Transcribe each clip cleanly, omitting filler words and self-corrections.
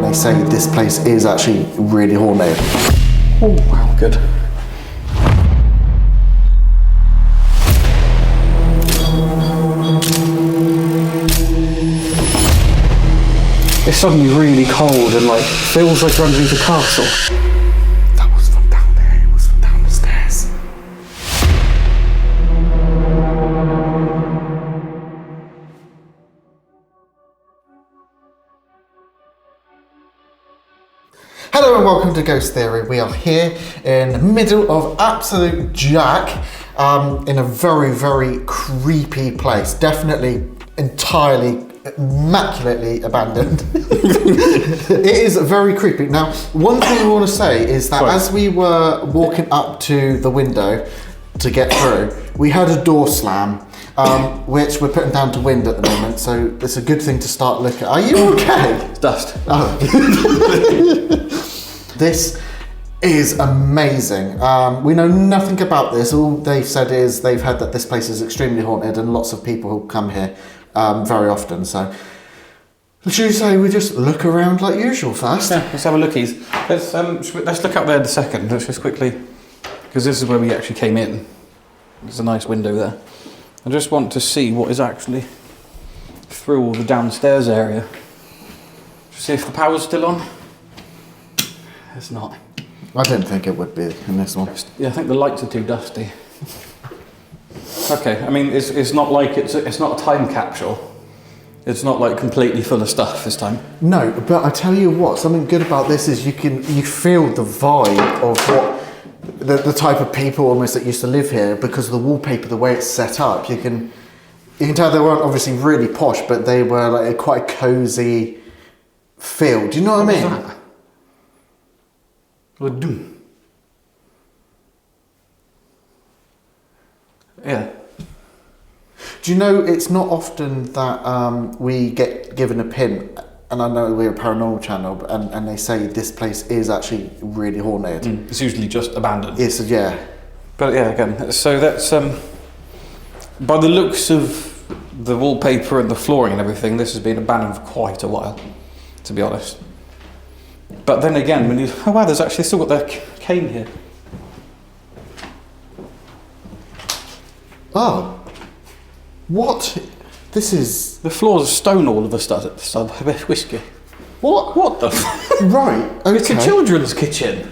they say this place is actually really haunted. Oh wow, good. It's suddenly really cold and like feels like you're underneath a castle. That was from down there, it was from down the stairs. Hello and welcome to Ghost Theory. We are here in the middle of absolute jack, in a very, very creepy place. Definitely entirely immaculately abandoned. It is very creepy. Now, one thing I want to say is that as we were walking up to the window to get through, we heard a door slam, which we're putting down to wind at the moment, so it's a good thing to start looking at. Are you okay? It's dust. Oh. This is amazing. We know nothing about this. All they've said is they've heard that this place is extremely haunted and lots of people who come here very often. So, should you say we just look around like usual first? Yeah, let's have a lookies. Let's look up there in a second. Let's just quickly, because this is where we actually came in. There's a nice window there. I just want to see what is actually through all the downstairs area. Just see if the power's still on. It's not. I don't think it would be in this one. Yeah, I think the lights are too dusty. Okay, I mean, it's not like it's not a time capsule. It's not like completely full of stuff this time. No, but I tell you what, something good about this is you feel the vibe of what the type of people almost that used to live here, because of the wallpaper, the way it's set up. You can tell they weren't obviously really posh, but they were like quite a cozy feel. Do you know what I mean? That? Yeah. Do you know it's not often that we get given a pin, and I know we're a paranormal channel, and they say this place is actually really haunted. It's usually just abandoned. Yes, yeah. But yeah, again, so that's by the looks of the wallpaper and the flooring and everything, this has been abandoned for quite a while, to be honest. But then again, when you oh wow, there's actually still got their cane here. Oh, what? This is The floor's stone all of a sudden. Whiskey. what? What the? Right. Okay. It's a children's kitchen.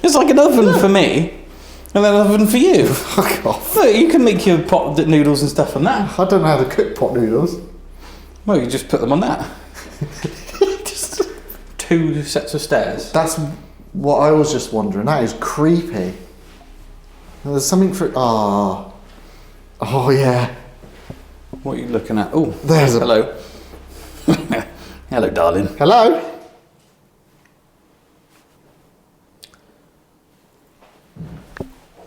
It's like an oven for me, and then an oven for you. Fuck off. Look, you can make your pot noodles and stuff on that. I don't know how to cook pot noodles. Well, you just put them on that. Just 2 sets of stairs. That's what I was just wondering. That is creepy. There's something for oh yeah. What are you looking at? Oh, There's a hello. Hello, darling. Hello.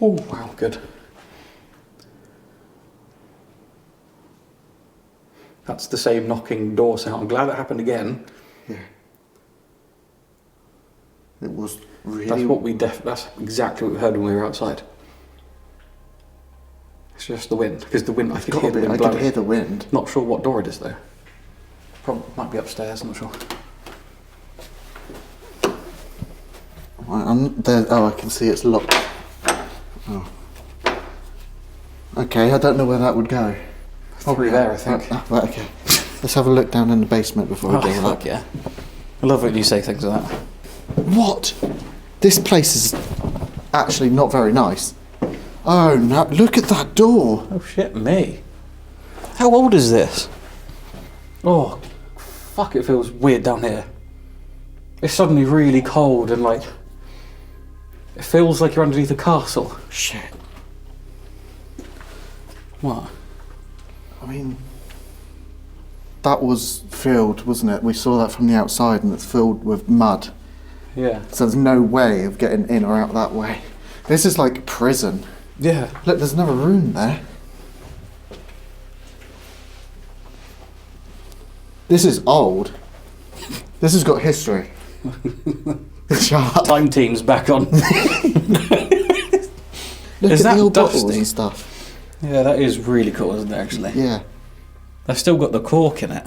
Oh, wow, good. That's the same knocking door sound. I'm glad that happened again. Yeah. It was really. That's exactly what we heard when we were outside. It's just the wind, because the wind. I could hear the wind blowing. I could hear the wind. Not sure what door it is though. Probably might be upstairs. I'm not sure. There, oh, I can see it's locked. Oh. Okay, I don't know where that would go. Probably there, I think. Right, okay. Let's have a look down in the basement before we do that. Fuck yeah. I love when you say things like that. What? This place is actually not very nice. Oh no, look at that door. Oh shit me. How old is this? Oh, fuck, it feels weird down here. It's suddenly really cold and like, it feels like you're underneath a castle. Shit. What? I mean, that was filled, wasn't it? We saw that from the outside and it's filled with mud. Yeah. So there's no way of getting in or out that way. This is like prison. Yeah. Look, there's another room there. This is old. This has got history. Shut up. Time team's back on. Look Is at that the old bottles dusty? and stuff. Yeah, that is really cool, isn't it, actually? Yeah. They've still got the cork in it.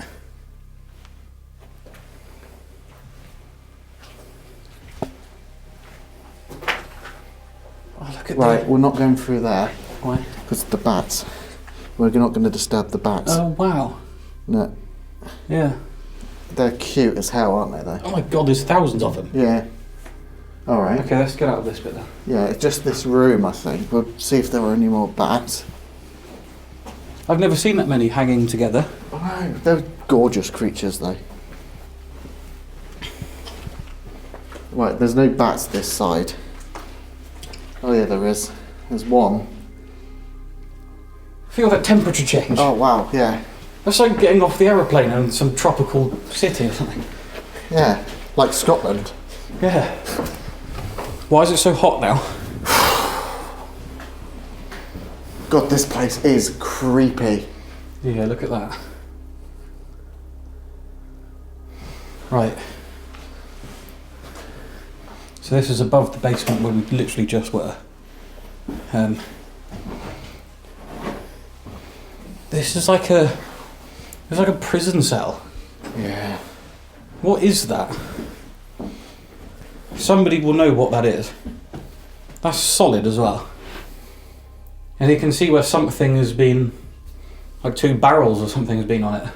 Right, we're not going through there. Why? Because of the bats. We're not going to disturb the bats. Oh, wow. No. Yeah. They're cute as hell, aren't they, though? Oh my god, there's thousands of them. Yeah. Alright. Okay, let's get out of this bit then. Yeah, it's just this room, I think. We'll see if there are any more bats. I've never seen that many hanging together. Oh, no. They're gorgeous creatures, though. Right, there's no bats this side. Oh, yeah, there is. There's one. Feel that temperature change. Oh, wow, yeah. That's like getting off the aeroplane in some tropical city or something. Yeah, like Scotland. Yeah. Why is it so hot now? God, this place is creepy. Yeah, look at that. Right. So this is above the basement where we literally just were. This is like a... It's like a prison cell. Yeah. What is that? Somebody will know what that is. That's solid as well. And you can see where something has been... Like 2 barrels or something has been on it.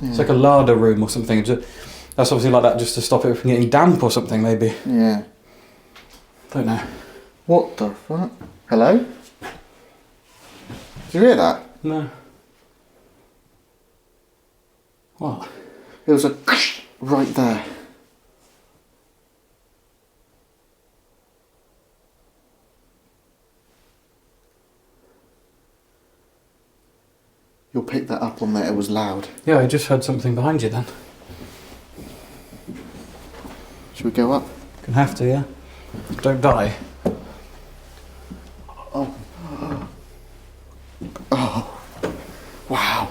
Yeah. It's like a larder room or something. That's obviously like that just to stop it from getting damp or something, maybe. Yeah. Don't know. What the fuck? Hello? Did you hear that? No. What? It was a right there. You'll pick that up on there, it was loud. Yeah, I just heard something behind you then. Should we go up? Can have to, yeah. Don't die. Oh. Oh. Wow.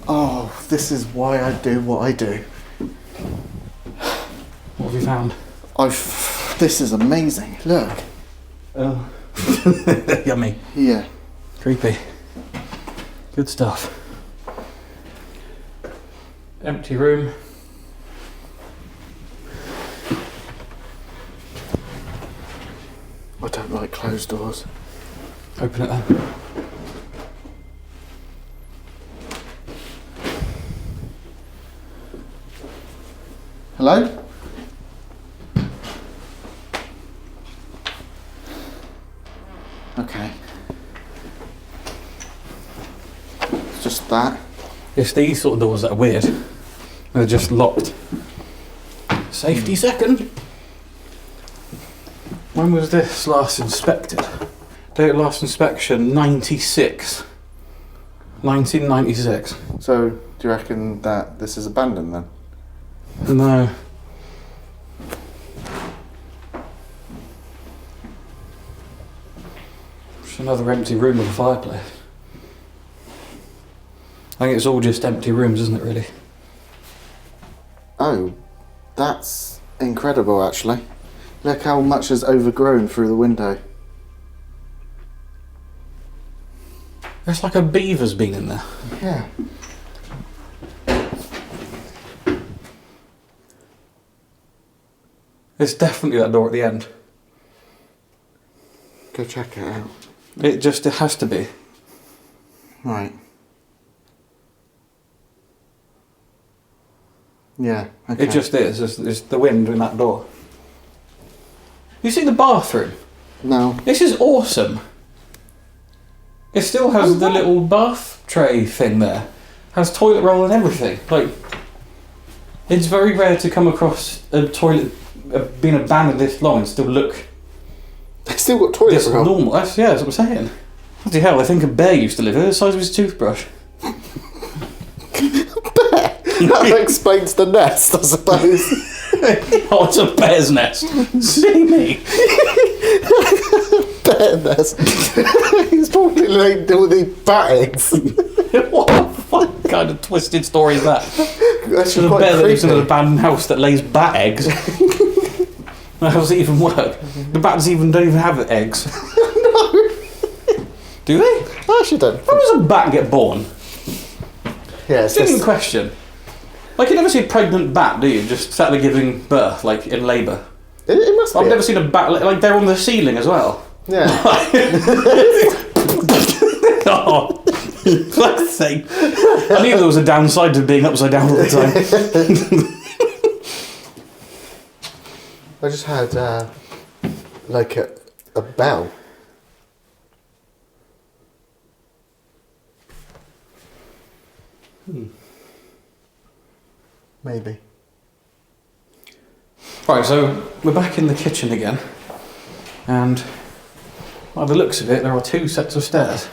Oh, this is why I do what I do. What have you found? This is amazing. Look. Oh. Yummy. Yeah. Creepy. Good stuff. Empty room. I don't like closed doors. Open it then. Hello? Okay. It's just that. It's these sort of doors that are weird. They're just locked. Safety second. When was this last inspected? Date of last inspection, 96. 1996. So, do you reckon that this is abandoned then? No. It's another empty room with a fireplace. I think it's all just empty rooms, isn't it, really? Oh, that's incredible actually. Look how much has overgrown through the window. It's like a beaver's been in there. Yeah. It's definitely that door at the end. Go check it out. It has to be. Right. Yeah, okay. It just is. It's the wind in that door. You see the bathroom? No. This is awesome. It still has the little bath tray thing there. Has toilet roll and everything. Like, it's very rare to come across a toilet being abandoned this long and still look They still got toilet this roll. normal. That's what I'm saying. Bloody hell, I think a bear used to live here, the size of his toothbrush. That explains the nest, I suppose. Oh, it's a bear's nest. See me. Bear nest. He's probably laid all the bat eggs. What the fuck kind of twisted story is that? That's There's a bear that lives in an abandoned house that lays bat eggs. How does it even work? The bats don't even have eggs. No. Do they? I actually don't. How does a bat get born? Yeah, it's Silly just... question. Like, you never see a pregnant bat, do you? Just sat there giving birth, like in labour. It must be. I've never seen a bat, like they're on the ceiling as well. Yeah. Oh, fuck's sake. I knew there was a downside to being upside down all the time. I just had like a bell. Maybe. Right, so we're back in the kitchen again, and by the looks of it, there are 2 sets of stairs.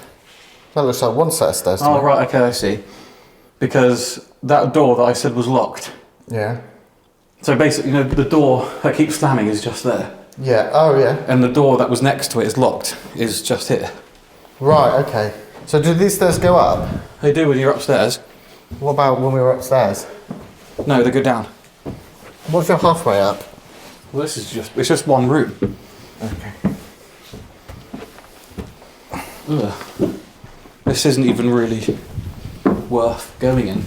That looks like one set of stairs. Oh, right, okay, I see. Because that door that I said was locked. Yeah. So basically, you know, the door that keeps slamming is just there. Yeah. Oh, yeah. And the door that was next to it is locked, is just here. Right. Okay. So do these stairs go up? They do when you're upstairs. What about when we were upstairs? No, they go down. What if you're halfway up? Well, it's just one room. Okay. Ugh. This isn't even really worth going in.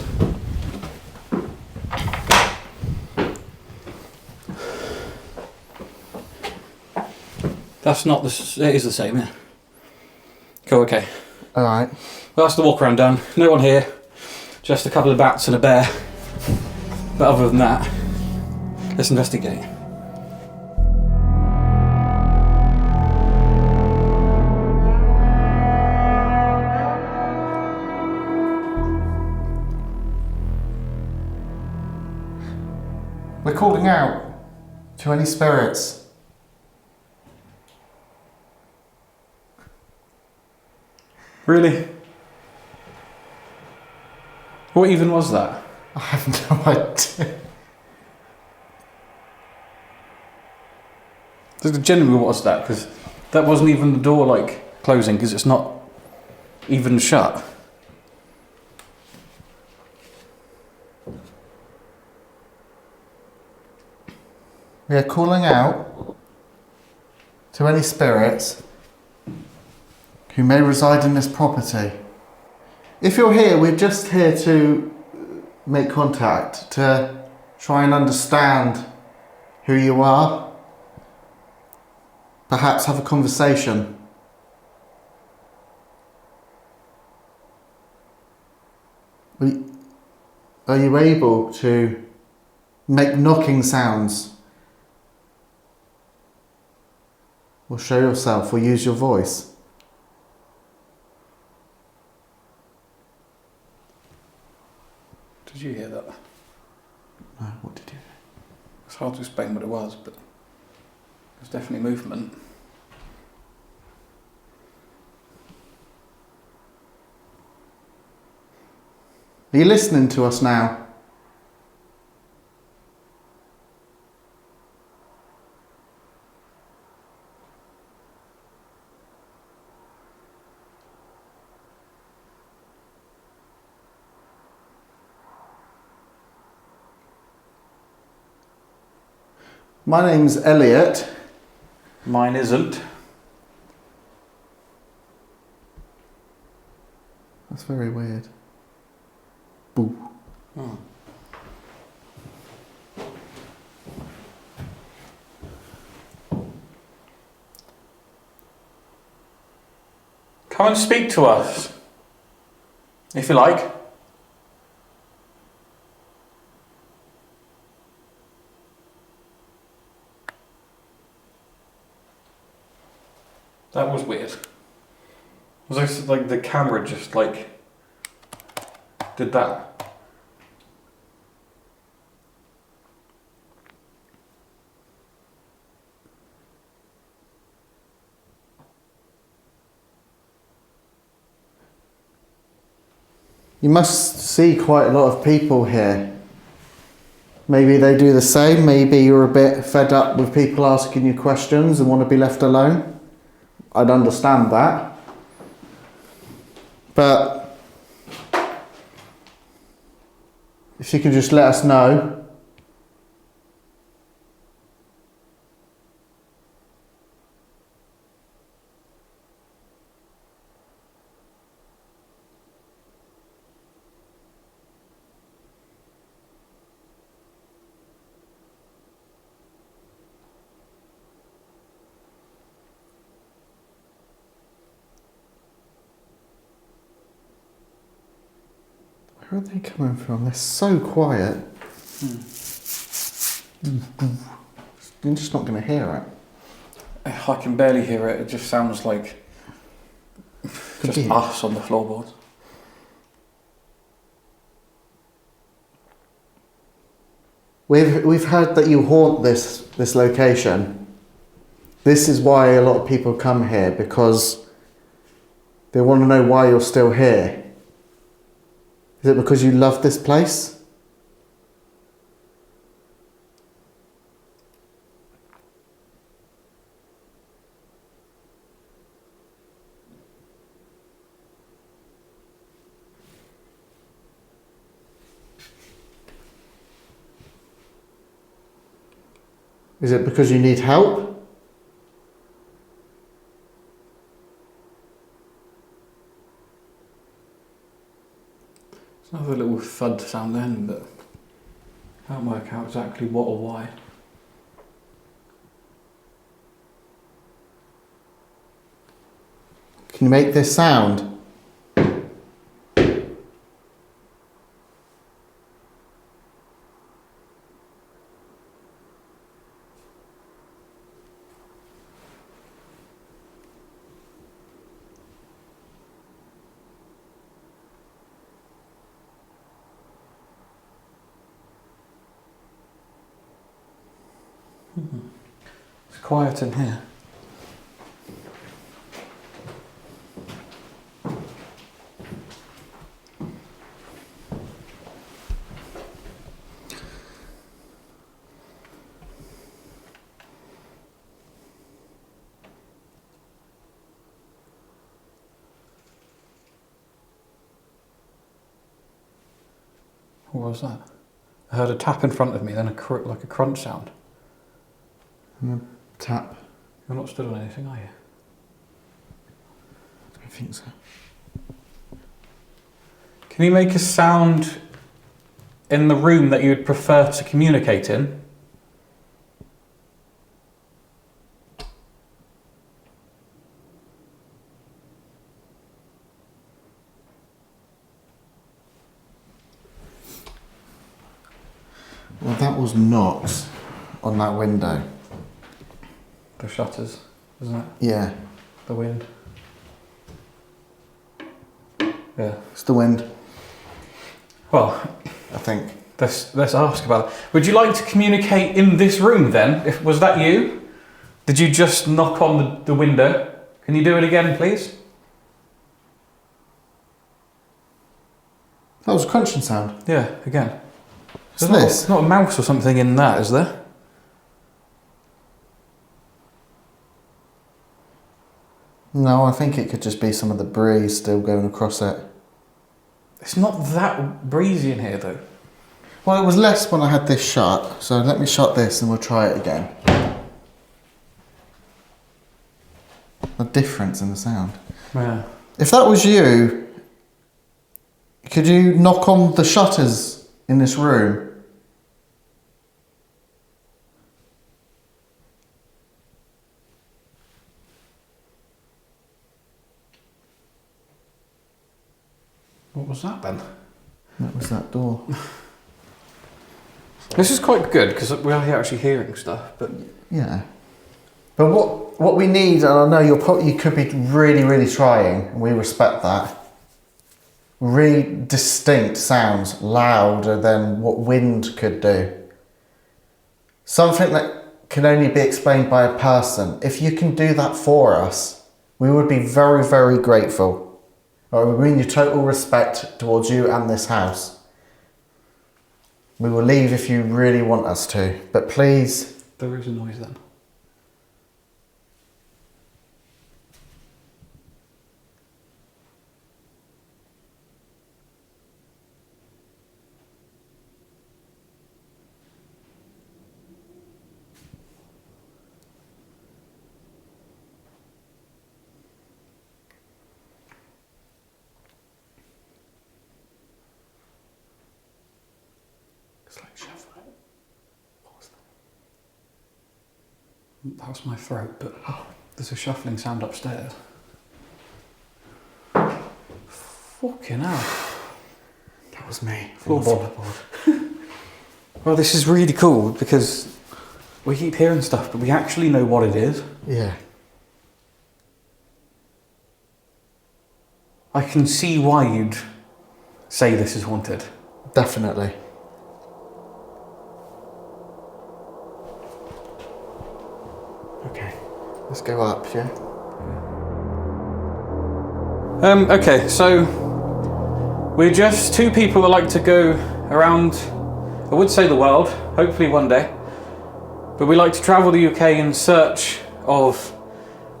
That's not it is the same, yeah. Cool, okay. Alright. Well, that's the walk around done. No one here. Just a couple of bats and a bear. But other than that, let's investigate. We're calling out to any spirits. Really? What even was that? I have no idea. Genuinely, what was that? Because that wasn't even the door, like, closing, because it's not even shut. We are calling out to any spirits who may reside in this property. If you're here, we're just here to make contact, to try and understand who you are. Perhaps have a conversation. Are you able to make knocking sounds? Or show yourself, or use your voice? Did you hear that? No, what did you hear? It's hard to explain what it was, but there's definitely movement. Are you listening to us now? My name's Elliot. Mine isn't. That's very weird. Boo. Oh. Come and speak to us, if you like. That was weird. It was like the camera just like did that. You must see quite a lot of people here. Maybe they do the same. Maybe you're a bit fed up with people asking you questions and want to be left alone. I'd understand that. But if you could just let us know. Where are they coming from? They're so quiet. You're just not going to hear it. I can barely hear it. It just sounds like just us on the floorboards. We've heard that you haunt this location. This is why a lot of people come here, because they want to know why you're still here. Is it because you love this place? Is it because you need help? There's another little thud sound then, but I can't work out exactly what or why. Can you make this sound? It's quiet in here. What was that? I heard a tap in front of me, then like a crunch sound. Tap. You're not stood on anything, are you? I don't think so. Can you make a sound in the room that you would prefer to communicate in? Well, that was knocks on that window. The shutters, isn't it? Yeah. The wind. Yeah. It's the wind, Well, I think. let's ask about it. Would you like to communicate in this room then? Was that you? Did you just knock on the window? Can you do it again, please? That was a crunching sound. Yeah, again. What's this? There's not a mouse or something in that, is there? No, I think it could just be some of the breeze still going across it. It's not that breezy in here, though. Well, it was less when I had this shut, so let me shut this and we'll try it again. A difference in the sound. Yeah. If that was you, could you knock on the shutters in this room? What was that then? That was that door. This is quite good because we are actually hearing stuff, but Yeah. But what we need, and I know you could be really, really trying, and we respect that. Really distinct sounds, louder than what wind could do. Something that can only be explained by a person. If you can do that for us, we would be very, very grateful. I mean your total respect towards you and this house. We will leave if you really want us to, but please. there is a noise then. It's like shuffling. What was that? That was my throat, but there's a shuffling sound Fucking hell. That was me. Floorboard. Well, this is really cool because we keep hearing stuff, but we actually know what it is. Yeah. I can see why you'd say this is haunted. Definitely. Okay, let's go up, yeah? Okay, so we're just two people that like to go around, I would say the world, hopefully one day, but we like to travel the UK in search of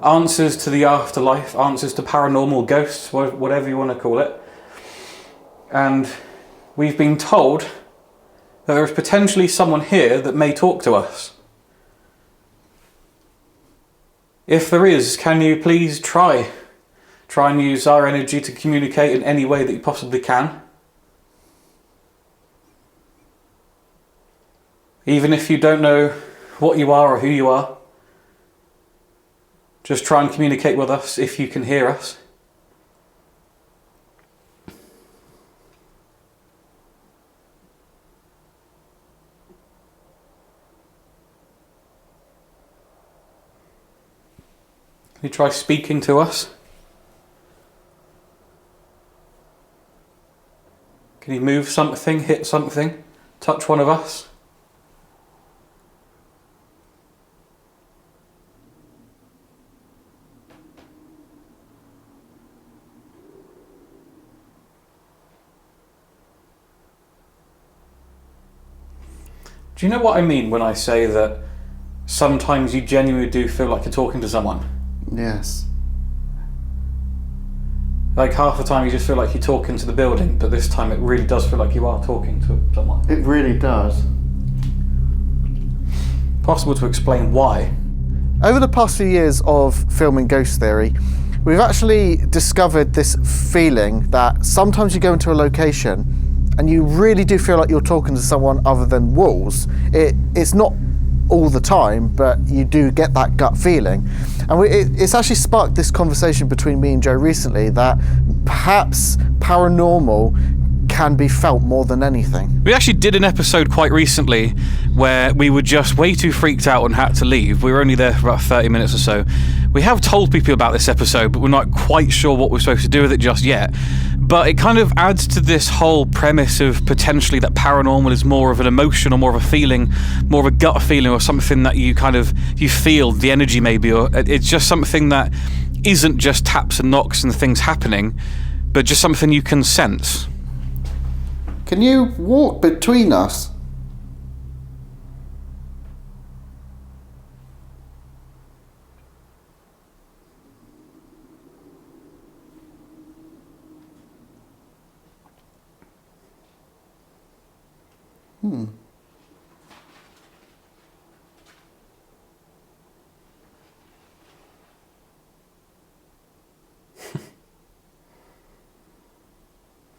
answers to the afterlife, answers to paranormal ghosts, whatever you want to call it. And we've been told that there is potentially someone here that may talk to us. If there is, can you please try and use our energy to communicate in any way that you possibly can? Even if you don't know what you are or who you are, just try and communicate with us if you can hear us. Can you try speaking to us? Can you move something, hit something, touch one of us? Do you know what I mean when I say that sometimes you genuinely do feel like you're talking to someone? Yes. Like half the time you just feel like you're talking to the building, but this time it really does feel like you are talking to someone. It really does. Possible to explain why? Over the past few years of filming Ghost Theory, we've actually discovered this feeling that sometimes you go into a location and you really do feel like you're talking to someone other than walls. It's not all the time, but you do get that gut feeling. And it's actually sparked this conversation between me and Joe recently that perhaps paranormal can be felt more than anything. We actually did an episode quite recently where we were just way too freaked out and had to leave. We were only there for about 30 minutes or so. We have told people about this episode, but we're not quite sure what we're supposed to do with it just yet. But it kind of adds to this whole premise of potentially that paranormal is more of an emotion or more of a feeling, more of a gut feeling or something that you feel, the energy maybe, or it's just something that isn't just taps and knocks and things happening, but just something you can sense. Can you walk between us?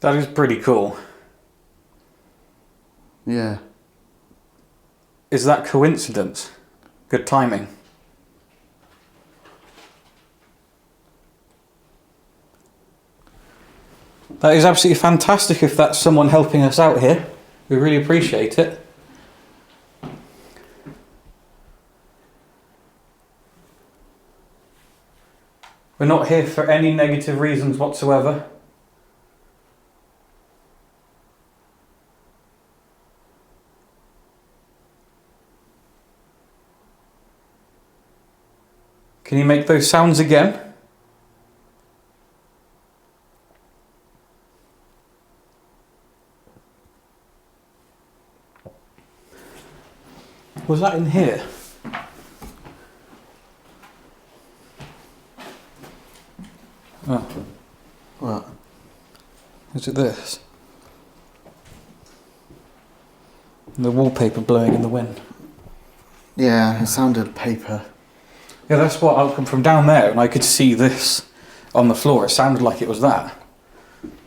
That is pretty cool. Yeah. Is that coincidence? Good timing. That is absolutely fantastic if that's someone helping us out here. We really appreciate it. We're not here for any negative reasons whatsoever. Can you make those sounds again? Was that in here? Oh. What? Is it this? And the wallpaper blowing in the wind. Yeah, it sounded paper. Yeah, that's what I come from down there, and I could see this on the floor. It sounded like it was that.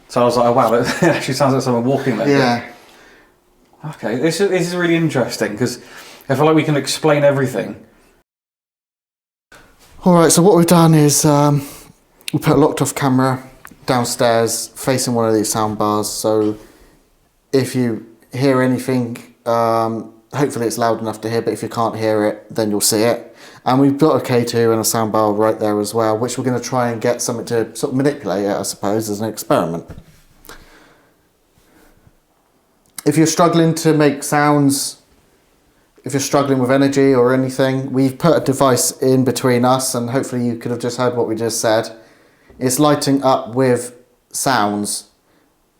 So I was like, oh, wow, it actually sounds like someone walking there. Yeah. Okay, this is really interesting, because I feel like we can explain everything. Alright, so what we've done is we put a locked off camera downstairs facing one of these sound bars, so if you hear anything, hopefully it's loud enough to hear, but if you can't hear it, then you'll see it. And we've got a K2 and a sound bar right there as well, which we're going to try and get something to sort of manipulate it, I suppose, as an experiment. If you're struggling to make sounds, if you're struggling with energy or anything, we've put a device in between us, and hopefully you could have just heard what we just said. It's lighting up with sounds.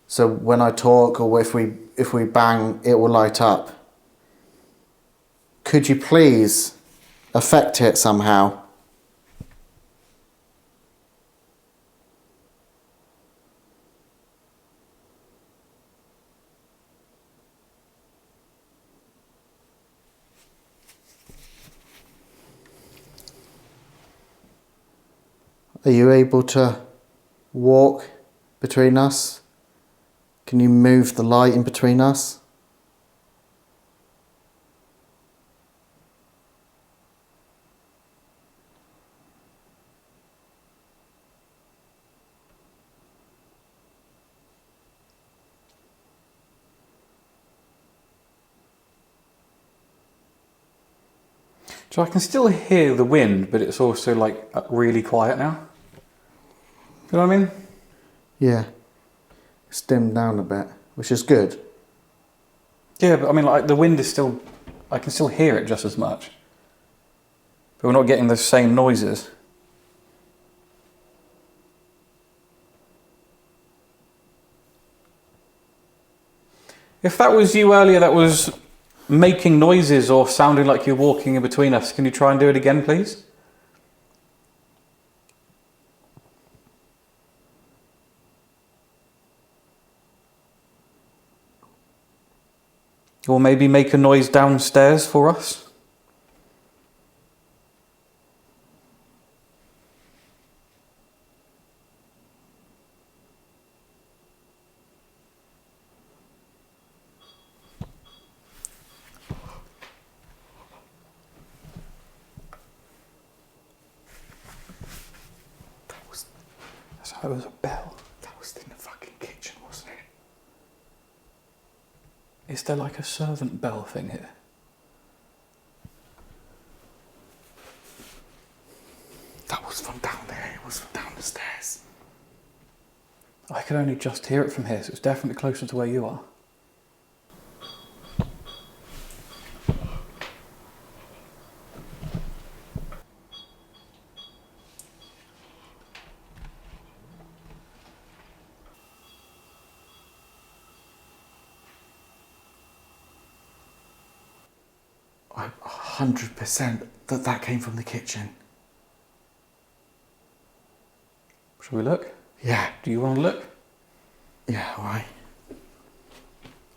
So when I talk or if we bang, it will light up. Could you please affect it somehow? Are you able to walk between us? Can you move the light in between us? So I can still hear the wind, but it's also like really quiet now. You know what I mean? Yeah. It's dimmed down a bit, which is good. Yeah, but I mean, like the wind is still, I can still hear it just as much. But we're not getting the same noises. If that was you earlier that was making noises or sounding like you're walking in between us, can you try and do it again, please? Or maybe make a noise downstairs for us? That was a bell. That was in the fucking kitchen, wasn't it? Is there like a servant bell thing here? That was from down there. It was from down the stairs. I could only just hear it from here, so it's definitely closer to where you are. I'm 100% that came from the kitchen. Shall we look? Yeah. Do you want to look? Yeah, alright.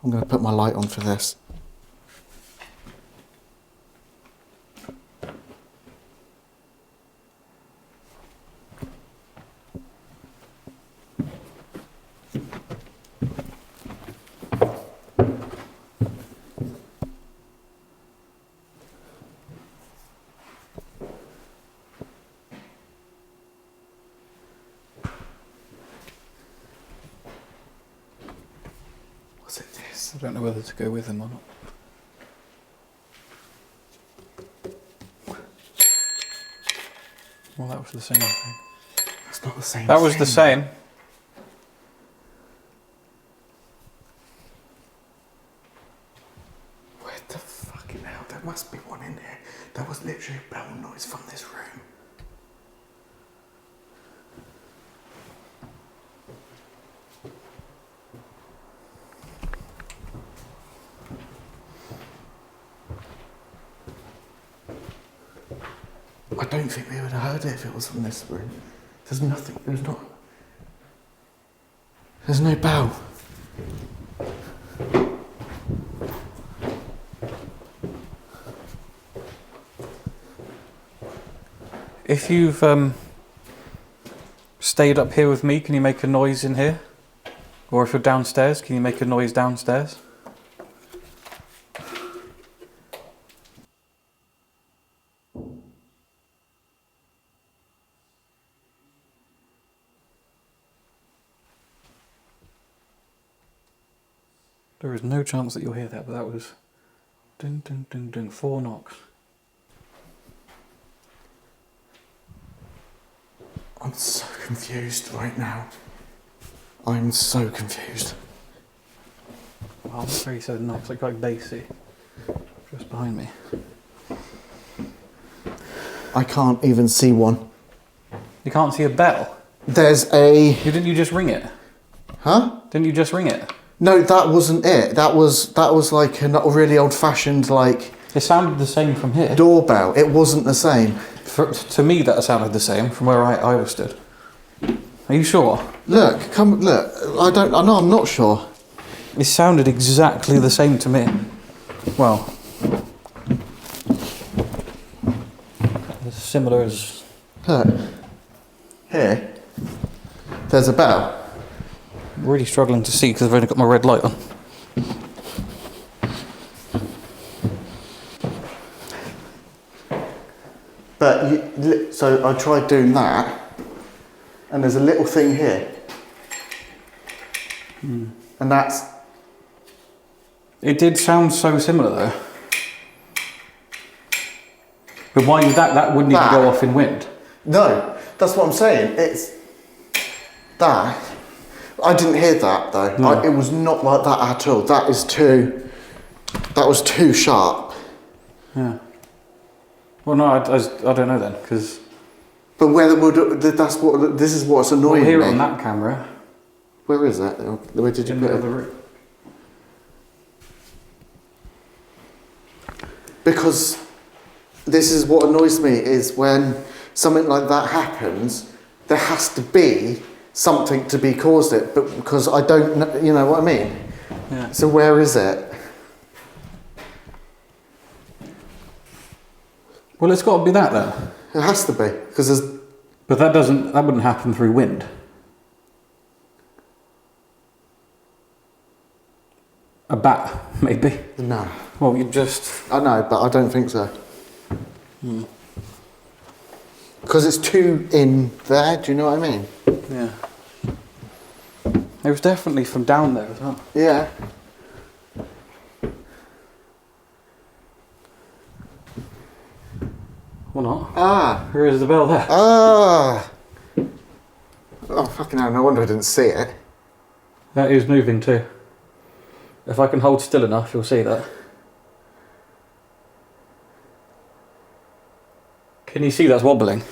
I'm going to put my light on for this. Was it this? I don't know whether to go with him or not. Well, that was the same thing. It's not the same That was thing. the same. Where the fucking hell? There must be one in here. That was literally a bell noise from this room. I don't think we would have heard it if it was from this room. There's nothing, there's no bell. If you've stayed up here with me, can you make a noise in here? Or if you're downstairs, can you make a noise downstairs? There is no chance that you'll hear that, but that was... Ding, ding, ding, ding. 4 knocks. I'm so confused right now. I'm so confused. Well, I'm afraid he said knocks, like bassy. Just behind me. I can't even see one. You can't see a bell? There's a... Didn't you just ring it? Huh? Didn't you just ring it? No, that wasn't it. That was like a really old-fashioned, like... It sounded the same from here. Doorbell. It wasn't the same. To me, that sounded the same from where I was stood. Are you sure? Look, look. I'm not sure. It sounded exactly the same to me. Well, as similar as... Look. Here. There's a bell. I'm really struggling to see because I've only got my red light on. But, so I tried doing that, and there's a little thing here. And that's... It did sound so similar though. But why did that wouldn't even go off in wind? No, that's what I'm saying. It's that. I didn't hear that though. No. It was not like that at all. That was too sharp. Yeah. Well, no, I don't know then, because... But this is what's annoying we'll hear me. it on that camera. Where is it? Where did you In put the it? other room. Because this is what annoys me, is when something like that happens, there has to be something to be caused it, but because I don't know, you know what I mean? Yeah. So where is it? Well, it's got to be that then. It has to be, because there's... But that wouldn't happen through wind. A bat, maybe. No. Well, you just... I know, but I don't think so. Because it's too in there, do you know what I mean? Yeah. It was definitely from down there as well. Yeah. Or not. Ah. Where is the bell there? Ah. Oh, fucking hell, no wonder I didn't see it. That is moving too. If I can hold still enough, you'll see that. Can you see that's wobbling?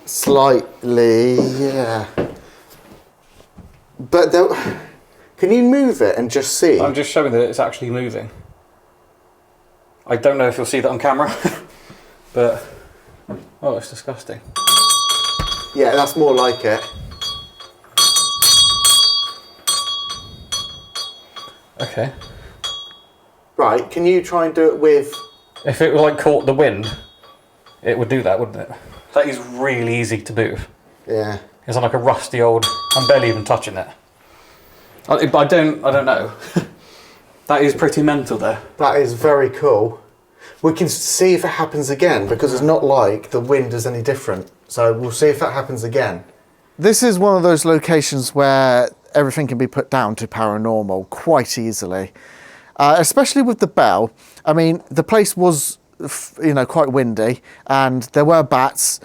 Slightly, yeah. But can you move it and just see? I'm just showing that it's actually moving. I don't know if you'll see that on camera, but... Oh, it's disgusting. Yeah, that's more like it. Okay. Right, can you try and do it with... If it like caught the wind, it would do that, wouldn't it? That is really easy to move. Yeah. It's like a rusty old... I'm barely even touching it. I don't know. That is pretty mental there. That is very cool. We can see if it happens again, because it's not like the wind is any different. So we'll see if that happens again. This is one of those locations where everything can be put down to paranormal quite easily. Especially with the bell. I mean, the place was, quite windy, and there were bats.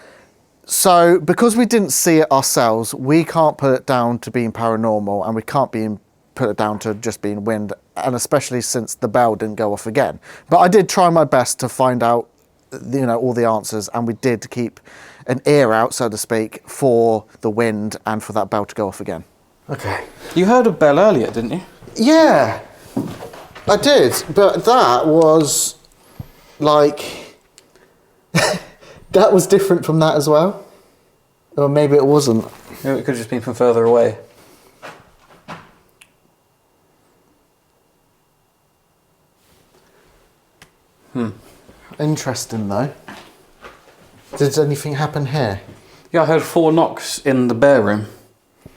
So because we didn't see it ourselves, we can't put it down to being paranormal, and we can't put it down to just being wind, and especially since the bell didn't go off again. But I did try my best to find out, all the answers, and we did keep an ear out, so to speak, for the wind and for that bell to go off again. Okay. You heard of Bell earlier, didn't you? Yeah, I did, but that was like... that was different from that as well? Or maybe it wasn't. It could have just been from further away. Interesting though. Did anything happen here? Yeah, I heard 4 knocks in the bear room.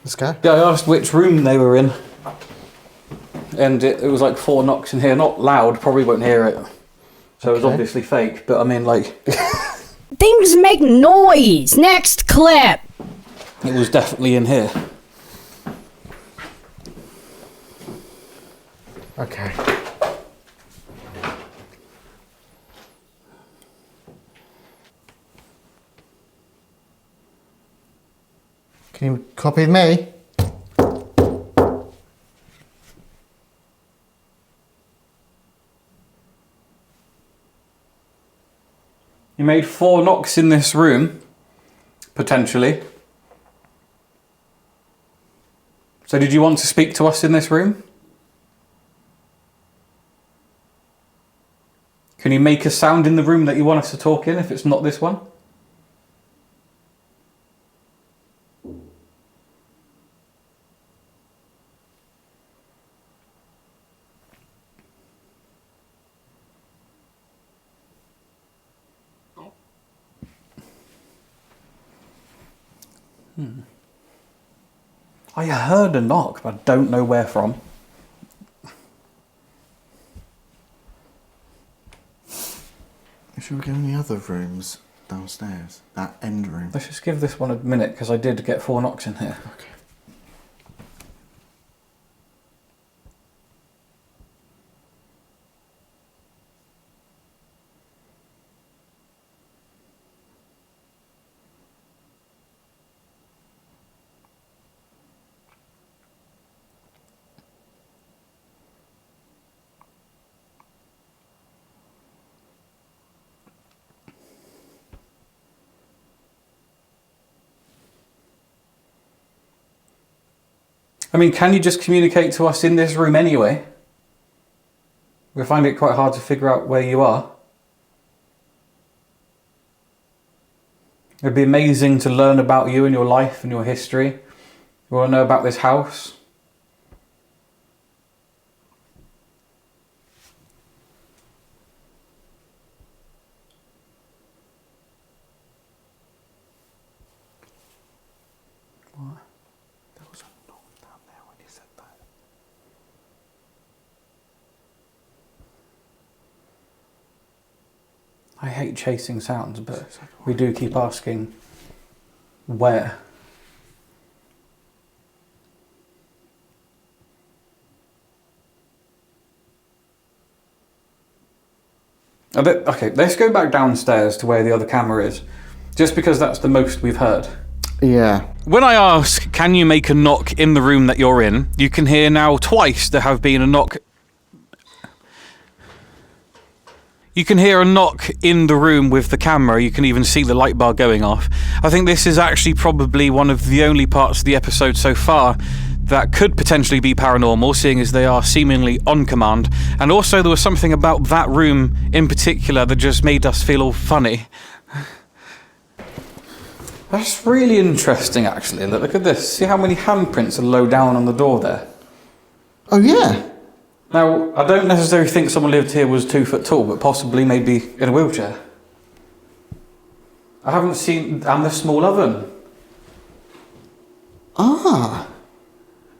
Let's go. Yeah, I asked which room they were in. And it was like 4 knocks in here. Not loud, probably won't hear it. So it was obviously fake, but I mean like... Things make noise! Next clip! It was definitely in here. Okay. Can you copy me? You made 4 knocks in this room, potentially. So did you want to speak to us in this room? Can you make a sound in the room that you want us to talk in if it's not this one? I heard a knock, but I don't know where from. Should we go in the other rooms downstairs? That end room? Let's just give this one a minute, because I did get 4 knocks in here. Okay. I mean, can you just communicate to us in this room anyway? We find it quite hard to figure out where you are. It'd be amazing to learn about you and your life and your history. We want to know about this house. What? There was a knock down there when you said that. I hate chasing sounds, but we do keep asking where. Okay, let's go back downstairs to where the other camera is, just because that's the most we've heard. Yeah. When I ask, can you make a knock in the room that you're in, you can hear now twice there have been a knock. You can hear a knock in the room with the camera. You can even see the light bar going off. I think this is actually probably one of the only parts of the episode so far that could potentially be paranormal, seeing as they are seemingly on command. And also there was something about that room in particular that just made us feel all funny. That's really interesting, actually. Look at this. See how many handprints are low down on the door there? Oh, yeah. Now, I don't necessarily think someone lived here was 2 foot tall, but possibly maybe in a wheelchair. I haven't seen... and the small oven. Ah.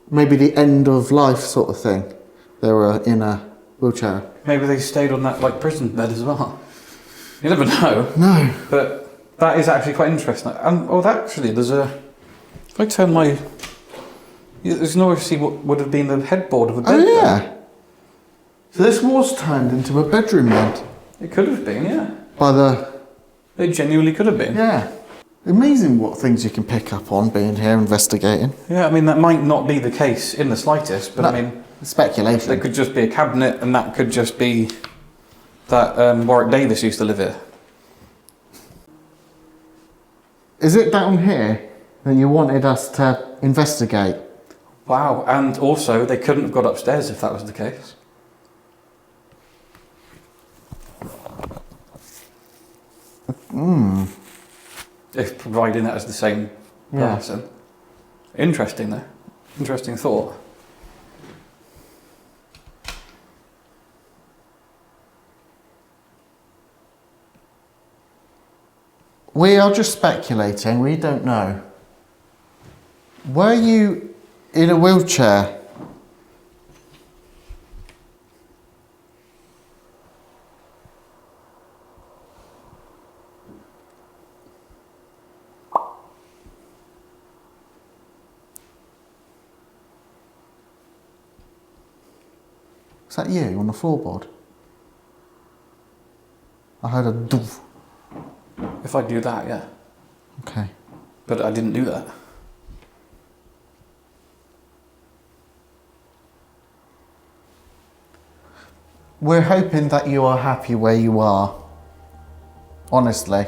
Maybe the end of life sort of thing. They were in a wheelchair. Maybe they stayed on that, like, prison bed as well. You never know. No. But that is actually quite interesting. And, oh, actually, there's a... If I turn my... There's no way to see what would have been the headboard of a bed. Oh, yeah. So this was turned into a bedroom then? It could have been, yeah. By the... It genuinely could have been. Yeah. Amazing what things you can pick up on being here investigating. Yeah, I mean, that might not be the case in the slightest, but No, I mean... speculation. There could just be a cabinet, and that could just be that Warwick Davis used to live here. Is it down here that you wanted us to investigate? Wow, and also, they couldn't have got upstairs if that was the case. If providing that as the same person. Interesting, though. Interesting thought. We are just speculating, we don't know. Were you in a wheelchair? Was that you on the floorboard? I heard a doof. If I do that, yeah. Okay. But I didn't do that. We're hoping that you are happy where you are. Honestly.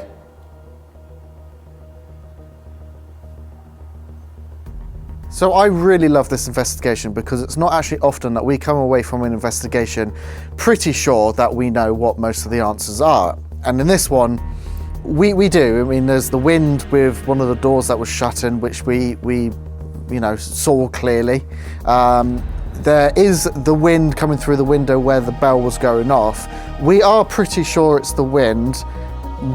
So I really love this investigation because it's not actually often that we come away from an investigation pretty sure that we know what most of the answers are. And in this one, we do. I mean, there's the wind with one of the doors that was shut in, which we saw clearly. There is the wind coming through the window where the bell was going off. We are pretty sure it's the wind,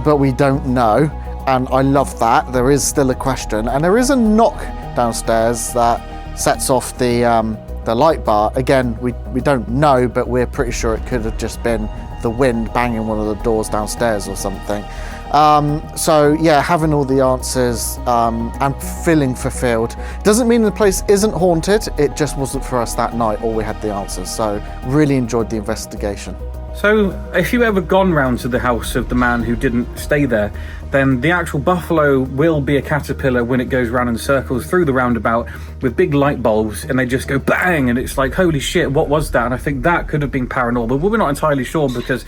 but we don't know. And I love that. There is still a question. And there is a knock downstairs that sets off the light bar. Again, we don't know, but we're pretty sure it could have just been the wind banging one of the doors downstairs or something. So yeah, having all the answers and feeling fulfilled doesn't mean the place isn't haunted. It just wasn't for us that night, or we had the answers. So really enjoyed the investigation. So, if you've ever gone round to the house of the man who didn't stay there, then the actual buffalo will be a caterpillar when it goes round in circles through the roundabout with big light bulbs, and they just go bang, and it's like, holy shit, what was that? And I think that could have been paranormal, but we're not entirely sure because